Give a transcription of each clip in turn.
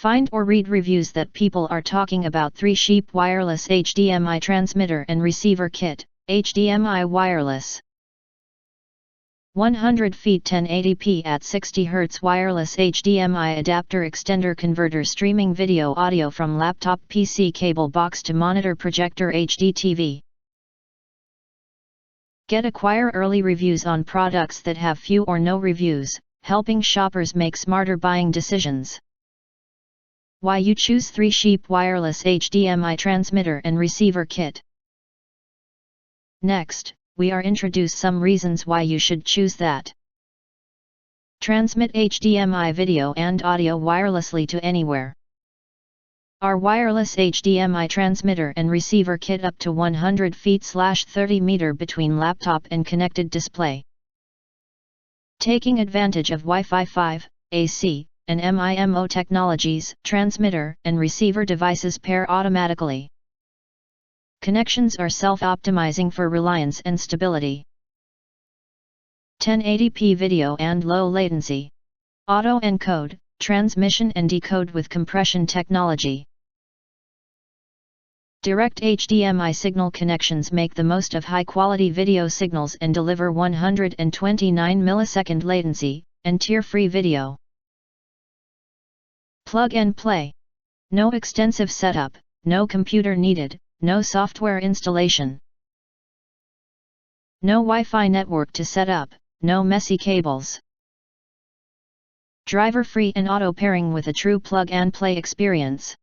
Find or read reviews that people are talking about. Threesheep Wireless HDMI Transmitter and Receiver Kit, HDMI Wireless 100 feet 1080p at 60 Hz Wireless HDMI Adapter Extender Converter Streaming video audio from laptop PC cable box to monitor projector HDTV. Acquire early reviews on products that have few or no reviews, helping shoppers make smarter buying decisions. Why you choose Threesheep Wireless HDMI Transmitter and Receiver Kit. Next, we are introduce some reasons why you should choose that. Transmit HDMI video and audio wirelessly to anywhere. Our wireless HDMI transmitter and receiver kit up to 100 feet/30 meter between laptop and connected display. Taking advantage of Wi-Fi 5, AC, and MIMO technologies, transmitter and receiver devices pair automatically. Connections are self-optimizing for reliance and stability. 1080p video and low latency. Auto encode, transmission and decode with compression technology. Direct HDMI signal connections make the most of high-quality video signals and deliver 129 millisecond latency, and tear-free video. Plug and play. No extensive setup, no computer needed, no software installation. No Wi-Fi network to set up, no messy cables. Driver-free and auto-pairing with a true plug-and-play experience.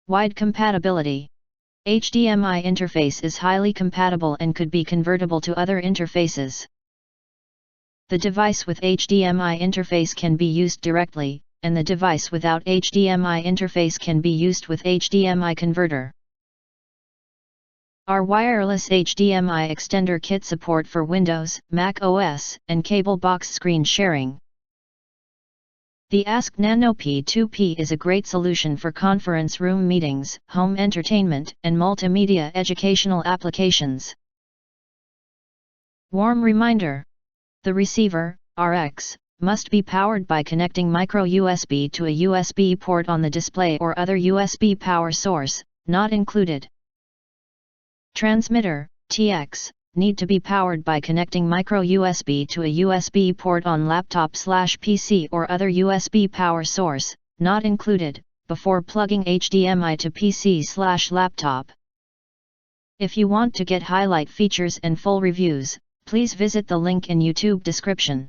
Wide compatibility. HDMI interface is highly compatible and could be convertible to other interfaces. The device with HDMI interface can be used directly, and the device without HDMI interface can be used with HDMI converter. Our wireless HDMI extender kit support for Windows, Mac OS, and cable box screen sharing. The Ask Nano P2P is a great solution for conference room meetings, home entertainment, and multimedia educational applications. Warm reminder: the receiver, RX, must be powered by connecting micro USB to a USB port on the display or other USB power source, not included. Transmitter, TX, need to be powered by connecting micro USB to a USB port on laptop/PC or other USB power source, not included, before plugging HDMI to PC/laptop. If you want to get highlight features and full reviews, please visit the link in YouTube description.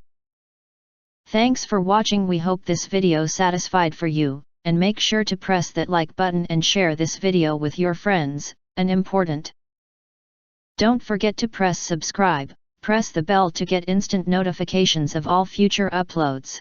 Thanks for watching. We hope this video satisfied for you, and make sure to press that like button and share this video with your friends, and important. Don't forget to press subscribe, press the bell to get instant notifications of all future uploads.